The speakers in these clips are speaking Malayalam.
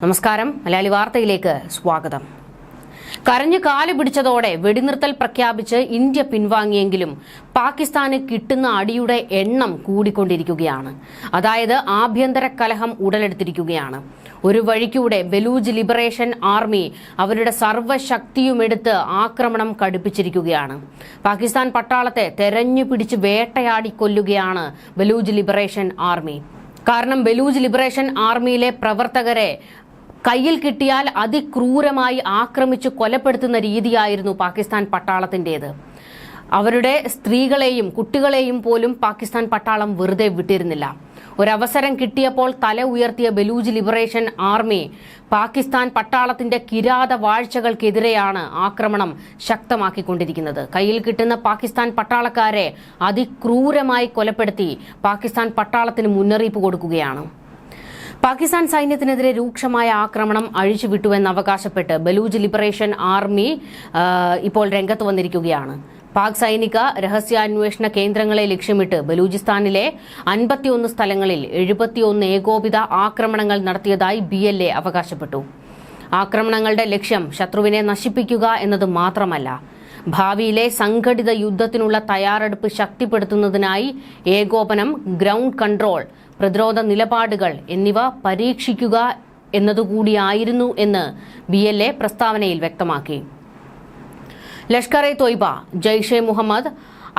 നമസ്കാരം. മലയാളി വാർത്തയിലേക്ക് സ്വാഗതം. കരഞ്ഞു കാല് പിടിച്ചതോടെ വെടിനിർത്തൽ പ്രഖ്യാപിച്ച് ഇന്ത്യ പിൻവാങ്ങിയെങ്കിലും പാകിസ്ഥാന് കിട്ടുന്ന അടിയുടെ എണ്ണം കൂടിക്കൊണ്ടിരിക്കുകയാണ്. അതായത് ആഭ്യന്തര കലഹം ഉടലെടുത്തിരിക്കുകയാണ്. ഒരു വഴിക്കൂടെ ബലൂജ് ലിബറേഷൻ ആർമി അവരുടെ സർവ്വശക്തിയുമെടുത്ത് ആക്രമണം കടുപ്പിച്ചിരിക്കുകയാണ്. പാകിസ്ഥാൻ പട്ടാളത്തെ തെരഞ്ഞു പിടിച്ച് വേട്ടയാടി കൊല്ലുകയാണ് ബലൂജ് ലിബറേഷൻ ആർമി. കാരണം ബലൂജ് ലിബറേഷൻ ആർമിയിലെ പ്രവർത്തകരെ കയ്യിൽ കിട്ടിയാൽ അതിക്രൂരമായി ആക്രമിച്ച് കൊലപ്പെടുത്തുന്ന രീതിയായിരുന്നു പാകിസ്ഥാൻ പട്ടാളത്തിൻ്റേത്. അവരുടെ സ്ത്രീകളെയും കുട്ടികളെയും പോലും പാകിസ്ഥാൻ പട്ടാളം വെറുതെ വിട്ടിരുന്നില്ല. ഒരവസരം കിട്ടിയപ്പോൾ തല ഉയർത്തിയ ബലൂജ് ലിബറേഷൻ ആർമി പാകിസ്ഥാൻ പട്ടാളത്തിന്റെ കിരാത വാഴ്ചകൾക്കെതിരെയാണ് ആക്രമണം ശക്തമാക്കിക്കൊണ്ടിരിക്കുന്നത്. കയ്യിൽ കിട്ടുന്ന പാകിസ്ഥാൻ പട്ടാളക്കാരെ അതിക്രൂരമായി കൊലപ്പെടുത്തി പാകിസ്ഥാൻ പട്ടാളത്തിന് മുന്നറിയിപ്പ് കൊടുക്കുകയാണ്. പാകിസ്ഥാൻ സൈന്യത്തിനെതിരെ രൂക്ഷമായ ആക്രമണം അഴിച്ചുവിട്ടുവെന്ന് അവകാശപ്പെട്ട് ബലൂജ് ലിബറേഷൻ ആർമി ഇപ്പോൾ രംഗത്ത് വന്നിരിക്കുകയാണ്. പാക് സൈനിക രഹസ്യാന്വേഷണ കേന്ദ്രങ്ങളെ ലക്ഷ്യമിട്ട് ബലൂചിസ്ഥാനിലെ 51 സ്ഥലങ്ങളിൽ 71 ഏകോപിത ആക്രമണങ്ങൾ നടത്തിയതായി BLA അവകാശപ്പെട്ടു. ആക്രമണങ്ങളുടെ ലക്ഷ്യം ശത്രുവിനെ നശിപ്പിക്കുക എന്നത് മാത്രമല്ല, ഭാവിയിലെ സംഘടിത യുദ്ധത്തിനുള്ള തയ്യാറെടുപ്പ് ശക്തിപ്പെടുത്തുന്നതിനായി ഏകോപനം, ഗ്രൗണ്ട് കൺട്രോൾ, പ്രതിരോധ നിലപാടുകൾ എന്നിവ പരീക്ഷിക്കുക എന്നതുകൂടിയായിരുന്നു എന്ന് BLA പ്രസ്താവനയിൽ വ്യക്തമാക്കി. ലഷ്കർ-ഇ-തോയ്ബ, ജയ്ഷെ മുഹമ്മദ്,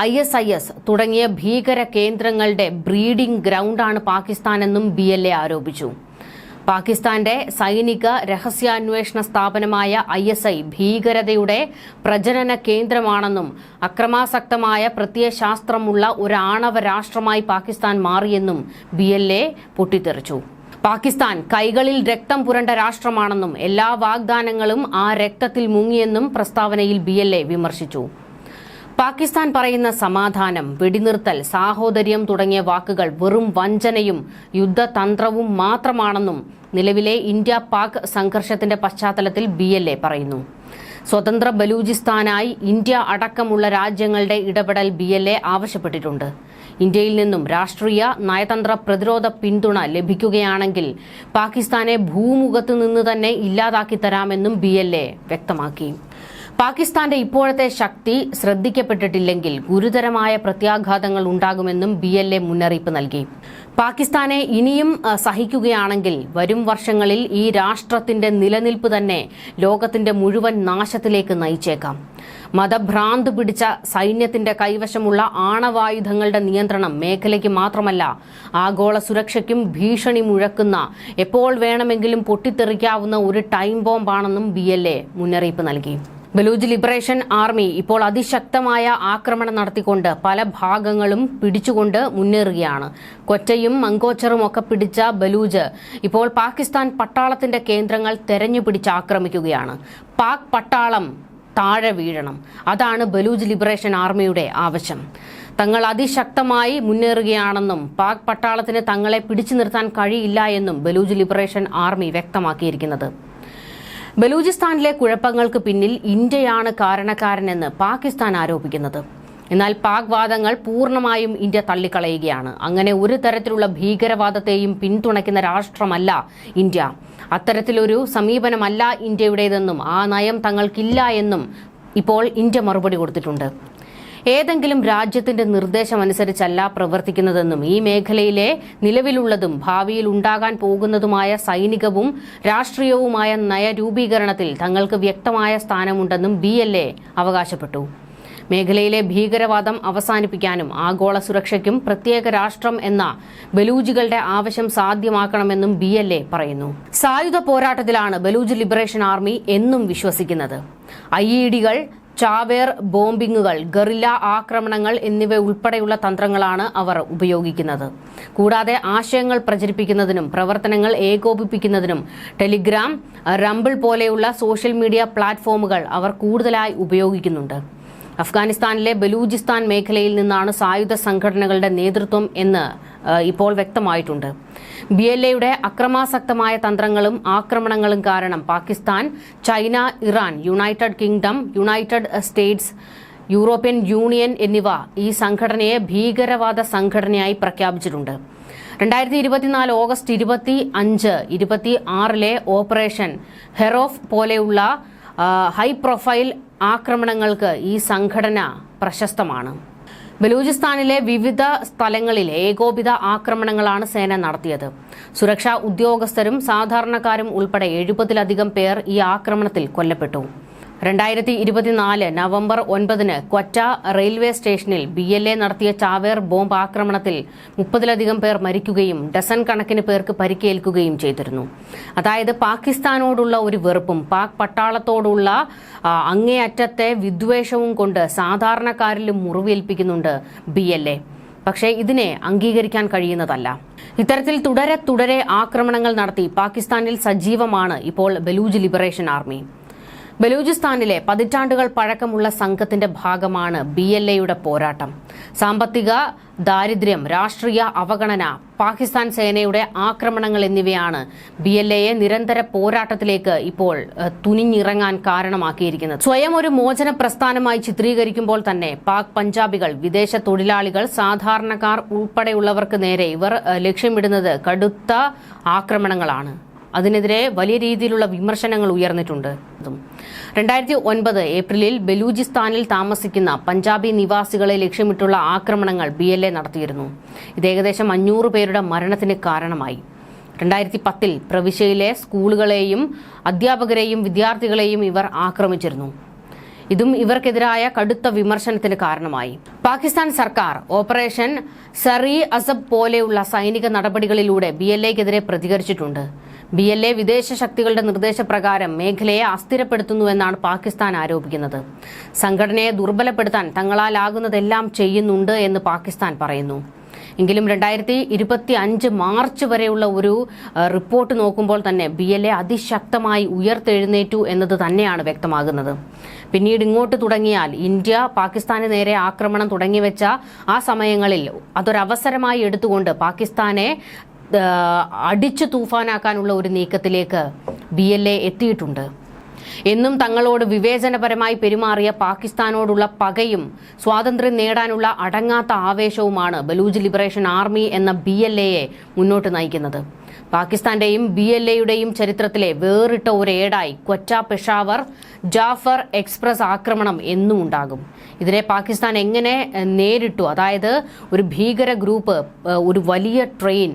ISIS തുടങ്ങിയ ഭീകര കേന്ദ്രങ്ങളുടെ ബ്രീഡിംഗ് ഗ്രൗണ്ടാണ് പാകിസ്ഥാനെന്നും BLA ആരോപിച്ചു. പാകിസ്ഥാന്റെ സൈനിക രഹസ്യാന്വേഷണ സ്ഥാപനമായ ISI ഭീകരതയുടെ പ്രജനന കേന്ദ്രമാണെന്നും അക്രമാസക്തമായ പ്രത്യയശാസ്ത്രമുള്ള ഒരു ആണവ രാഷ്ട്രമായി പാകിസ്ഥാൻ മാറിയെന്നും BLA പൊട്ടിത്തെറിച്ചു. പാകിസ്ഥാൻ കൈകളിൽ രക്തം പുരണ്ട രാഷ്ട്രമാണെന്നും എല്ലാ വാഗ്ദാനങ്ങളും ആ രക്തത്തിൽ മുങ്ങിയെന്നും പ്രസ്താവനയിൽ BLA വിമർശിച്ചു. പാകിസ്ഥാൻ പറയുന്ന സമാധാനം, വെടിനിർത്തൽ, സാഹോദര്യം തുടങ്ങിയ വാക്കുകൾ വെറും വഞ്ചനയും യുദ്ധതന്ത്രവും മാത്രമാണെന്നും നിലവിലെ ഇന്ത്യ പാക് സംഘർഷത്തിന്റെ പശ്ചാത്തലത്തിൽ BLA പറയുന്നു. സ്വതന്ത്ര ബലൂചിസ്ഥാനായി ഇന്ത്യ അടക്കമുള്ള രാജ്യങ്ങളുടെ ഇടപെടൽ BLA ആവശ്യപ്പെട്ടിട്ടുണ്ട്. ഇന്ത്യയിൽ നിന്നും രാഷ്ട്രീയ, നയതന്ത്ര, പ്രതിരോധ പിന്തുണ ലഭിക്കുകയാണെങ്കിൽ പാകിസ്ഥാനെ ഭൂമുഖത്ത് നിന്ന് തന്നെ ഇല്ലാതാക്കി തരാമെന്നും BLA വ്യക്തമാക്കി. പാകിസ്ഥാന്റെ ഇപ്പോഴത്തെ ശക്തി ശ്രദ്ധിക്കപ്പെട്ടിട്ടില്ലെങ്കിൽ ഗുരുതരമായ പ്രത്യാഘാതങ്ങൾ ഉണ്ടാകുമെന്നും BLA മുന്നറിയിപ്പ് നൽകി. പാകിസ്ഥാനെ ഇനിയും സഹിക്കുകയാണെങ്കിൽ വരും വർഷങ്ങളിൽ ഈ രാഷ്ട്രത്തിന്റെ നിലനിൽപ്പ് തന്നെ ലോകത്തിന്റെ മുഴുവൻ നാശത്തിലേക്ക് നയിച്ചേക്കാം. മതഭ്രാന്ത് പിടിച്ച സൈന്യത്തിന്റെ കൈവശമുള്ള ആണവായുധങ്ങളുടെ നിയന്ത്രണം മേഖലയ്ക്ക് മാത്രമല്ല, ആഗോള സുരക്ഷയ്ക്കും ഭീഷണി മുഴക്കുന്ന, എപ്പോൾ വേണമെങ്കിലും പൊട്ടിത്തെറിക്കാവുന്ന ഒരു ടൈം ബോംബാണെന്നും BLA മുന്നറിയിപ്പ് നൽകി. ബലൂജ് ലിബറേഷൻ ആർമി ഇപ്പോൾ അതിശക്തമായ ആക്രമണം നടത്തിക്കൊണ്ട് പല ഭാഗങ്ങളും പിടിച്ചുകൊണ്ട് മുന്നേറുകയാണ്. കൊറ്റയും മങ്കോച്ചറും ഒക്കെ പിടിച്ച ബലൂജ് ഇപ്പോൾ പാകിസ്ഥാൻ പട്ടാളത്തിന്റെ കേന്ദ്രങ്ങൾ തെരഞ്ഞുപിടിച്ച് ആക്രമിക്കുകയാണ്. പാക് പട്ടാളം താഴെ വീഴണം, അതാണ് ബലൂജ് ലിബറേഷൻ ആർമിയുടെ ആവശ്യം. തങ്ങൾ അതിശക്തമായി മുന്നേറുകയാണെന്നും പാക് പട്ടാളത്തിന് തങ്ങളെ പിടിച്ചു നിർത്താൻ കഴിയില്ല എന്നും ബലൂജ് ലിബറേഷൻ ആർമി വ്യക്തമാക്കിയിരിക്കുന്നത്. ബലൂചിസ്ഥാനിലെ കുഴപ്പങ്ങൾക്ക് പിന്നിൽ ഇന്ത്യയാണ് കാരണക്കാരനെന്ന് പാകിസ്ഥാൻ ആരോപിക്കുന്നത്. എന്നാൽ പാക് വാദങ്ങൾ പൂർണ്ണമായും ഇന്ത്യ തള്ളിക്കളയുകയാണ്. അങ്ങനെ ഒരു തരത്തിലുള്ള ഭീകരവാദത്തെയും പിന്തുണയ്ക്കുന്ന രാഷ്ട്രമല്ല ഇന്ത്യ. അത്തരത്തിലൊരു സമീപനമല്ല ഇന്ത്യയുടേതെന്നും ആ നയം തങ്ങൾക്കില്ല എന്നും ഇപ്പോൾ ഇന്ത്യ മറുപടി കൊടുത്തിട്ടുണ്ട്. ഏതെങ്കിലും രാജ്യത്തിന്റെ നിർദ്ദേശമനുസരിച്ചല്ല പ്രവർത്തിക്കുന്നതെന്നും ഈ മേഖലയിലെ നിലവിലുള്ളതും ഭാവിയിൽ ഉണ്ടാകാൻ പോകുന്നതുമായ സൈനികവും രാഷ്ട്രീയവുമായ നയരൂപീകരണത്തിൽ തങ്ങൾക്ക് വ്യക്തമായ സ്ഥാനമുണ്ടെന്നും BLA അവകാശപ്പെട്ടു. മേഖലയിലെ ഭീകരവാദം അവസാനിപ്പിക്കാനും ആഗോള സുരക്ഷയ്ക്കും പ്രത്യേക രാഷ്ട്രം എന്ന ബലൂജികളുടെ ആവശ്യം സാധ്യമാക്കണമെന്നും BLA പറയുന്നു. സായുധ പോരാട്ടത്തിലാണ് ബലൂജ് ലിബറേഷൻ ആർമി എന്നും വിശ്വസിക്കുന്നത്. IED-കൾ, ചാവേർ ബോംബിങ്ങുകൾ, ഗറില്ല ആക്രമണങ്ങൾ എന്നിവ ഉൾപ്പെടെയുള്ള തന്ത്രങ്ങളാണ് അവർ ഉപയോഗിക്കുന്നത്. കൂടാതെ ആശയങ്ങൾ പ്രചരിപ്പിക്കുന്നതിനും പ്രവർത്തനങ്ങൾ ഏകോപിപ്പിക്കുന്നതിനും ടെലിഗ്രാം, റംബിൾ പോലെയുള്ള സോഷ്യൽ മീഡിയ പ്ലാറ്റ്ഫോമുകൾ അവർ കൂടുതലായി ഉപയോഗിക്കുന്നുണ്ട്. അഫ്ഗാനിസ്ഥാനിലെ ബലൂചിസ്ഥാൻ മേഖലയിൽ നിന്നാണ് സായുധ സംഘടനകളുടെ നേതൃത്വം എന്ന് ഇപ്പോൾ വ്യക്തമായിട്ടുണ്ട്. BLA-യുടെ അക്രമാസക്തമായ തന്ത്രങ്ങളും ആക്രമണങ്ങളും കാരണം Pakistan, China, Iran, United kingdom, United States, European union എന്നിവ ഈ സംഘടനയെ ഭീകരവാദ സംഘടനയായി പ്രഖ്യാപിച്ചിട്ടുണ്ട്. 2024 ഓഗസ്റ്റ് 25-26 ഓപ്പറേഷൻ ഹെറോഫ് പോലെയുള്ള ഹൈ പ്രൊഫൈൽ ആക്രമണങ്ങൾക്ക് ഈ സംഘടന പ്രശസ്തമാണ്. ബലൂചിസ്ഥാനിലെ വിവിധ സ്ഥലങ്ങളിൽ ഏകോപിത ആക്രമണങ്ങളാണ് സേന നടത്തിയത്. സുരക്ഷാ ഉദ്യോഗസ്ഥരും സാധാരണക്കാരും ഉൾപ്പെടെ 70-ലധികം പേർ ഈ ആക്രമണത്തിൽ കൊല്ലപ്പെട്ടു. 2024 നവംബർ 9 ക്വറ്റ റെയിൽവേ സ്റ്റേഷനിൽ BLA നടത്തിയ ചാവേർ ബോംബ് ആക്രമണത്തിൽ 30-ലധികം പേർ മരിക്കുകയും ഡസൻ കണക്കിന് പേർക്ക് പരിക്കേൽക്കുകയും ചെയ്തിരുന്നു. അതായത് പാകിസ്ഥാനോടുള്ള ഒരു വെറുപ്പും പാക് പട്ടാളത്തോടുള്ള അങ്ങേയറ്റത്തെ വിദ്വേഷവും കൊണ്ട് സാധാരണക്കാരിലും മുറിവേൽപ്പിക്കുന്നുണ്ട് BLA. പക്ഷേ ഇതിനെ അംഗീകരിക്കാൻ കഴിയുന്നതല്ല. ഇത്തരത്തിൽ തുടരെ ആക്രമണങ്ങൾ നടത്തി പാകിസ്ഥാനിൽ സജീവമാണ് ഇപ്പോൾ ബലൂജ് ലിബറേഷൻ ആർമി. ബലൂചിസ്ഥാനിലെ പതിറ്റാണ്ടുകൾ പഴക്കമുള്ള സംഘത്തിന്റെ ഭാഗമാണ് BLAയുടെ പോരാട്ടം. സാമ്പത്തിക ദാരിദ്ര്യം, രാഷ്ട്രീയ അവഗണന, പാകിസ്ഥാൻ സേനയുടെ ആക്രമണങ്ങൾ എന്നിവയാണ് BLAയെ നിരന്തര പോരാട്ടത്തിലേക്ക് ഇപ്പോൾ തുനിഞ്ഞിറങ്ങാൻ കാരണമാക്കിയിരിക്കുന്നത്. സ്വയം ഒരു മോചന പ്രസ്ഥാനമായി ചിത്രീകരിക്കുമ്പോൾ തന്നെ പാക് പഞ്ചാബികൾ, വിദേശ തൊഴിലാളികൾ, സാധാരണക്കാർ ഉൾപ്പെടെയുള്ളവർക്ക് നേരെ ഇവർ ലക്ഷ്യമിടുന്നത് കടുത്ത ആക്രമണങ്ങളാണ്. അതിനെതിരെ വലിയ രീതിയിലുള്ള വിമർശനങ്ങൾ ഉയർന്നിട്ടുണ്ട്. 2009 ഏപ്രിലിൽ ബലൂചിസ്ഥാനിൽ താമസിക്കുന്ന പഞ്ചാബി നിവാസികളെ ലക്ഷ്യമിട്ടുള്ള ആക്രമണങ്ങൾ BLA നടത്തിയിരുന്നു. ഇത് ഏകദേശം 500 പേരുടെ മരണത്തിന് കാരണമായി. 2010 പ്രവിശ്യയിലെ സ്കൂളുകളെയും അധ്യാപകരെയും വിദ്യാർത്ഥികളെയും ഇവർ ആക്രമിച്ചിരുന്നു. ഇതും ഇവർക്കെതിരായ കടുത്ത വിമർശനത്തിന് കാരണമായി. പാകിസ്ഥാൻ സർക്കാർ ഓപ്പറേഷൻ സറി അസബ് പോലെയുള്ള സൈനിക നടപടികളിലൂടെ BLAക്കെതിരെ പ്രതികരിച്ചിട്ടുണ്ട്. BLA വിദേശ ശക്തികളുടെ നിർദ്ദേശപ്രകാരം മേഖലയെ അസ്ഥിരപ്പെടുത്തുന്നുവെന്നാണ് പാകിസ്ഥാൻ ആരോപിക്കുന്നത്. സംഘടനയെ ദുർബലപ്പെടുത്താൻ തങ്ങളാലാകുന്നതെല്ലാം ചെയ്യുന്നുണ്ട് എന്ന് പാകിസ്ഥാൻ പറയുന്നു. എങ്കിലും 2025 മാർച്ച് വരെയുള്ള ഒരു റിപ്പോർട്ട് നോക്കുമ്പോൾ തന്നെ BLA അതിശക്തമായി ഉയർത്തെഴുന്നേറ്റു എന്നത് തന്നെയാണ് വ്യക്തമാകുന്നത്. പിന്നീട് ഇങ്ങോട്ട് തുടങ്ങിയാൽ ഇന്ത്യ പാകിസ്ഥാന് നേരെ ആക്രമണം തുടങ്ങിവെച്ച ആ സമയങ്ങളിൽ അതൊരവസരമായി എടുത്തുകൊണ്ട് പാകിസ്ഥാനെ അടിച്ചു തൂഫാനാക്കാനുള്ള ഒരു നീക്കത്തിലേക്ക് BLA എത്തിയിട്ടുണ്ട്. എന്നും തങ്ങളോട് വിവേചനപരമായി പെരുമാറിയ പാകിസ്ഥാനോടുള്ള പകയും സ്വാതന്ത്ര്യം നേടാനുള്ള അടങ്ങാത്ത ആവേശവുമാണ് ബലൂജ് ലിബറേഷൻ ആർമി എന്ന BLAയെ മുന്നോട്ട് നയിക്കുന്നത്. പാകിസ്ഥാന്റെയും BLAയുടെയും ചരിത്രത്തിലെ വേറിട്ട ഒരു ഏടായി ക്വറ്റ പെഷാവർ ജാഫർ എക്സ്പ്രസ് ആക്രമണം എന്നും ഉണ്ടാകും. ഇതിനെ പാകിസ്ഥാൻ എങ്ങനെ നേരിട്ടു, അതായത് ഒരു ഭീകര ഗ്രൂപ്പ് ഒരു വലിയ ട്രെയിൻ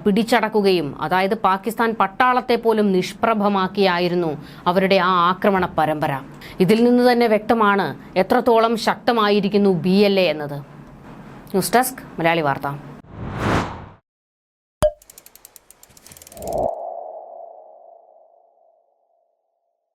പിടിച്ചടക്കുകയും അതായത് പാകിസ്ഥാൻ പട്ടാളത്തെ പോലും നിഷ്പ്രഭമാക്കിയായിരുന്നു അവരുടെ ആ ആക്രമണ പരമ്പര. ഇതിൽ നിന്ന് തന്നെ വ്യക്തമാണ് എത്രത്തോളം ശക്തമായിരിക്കുന്നു BLA എന്നത്. ന്യൂസ് ഡെസ്ക് മലയാളി വാർത്ത.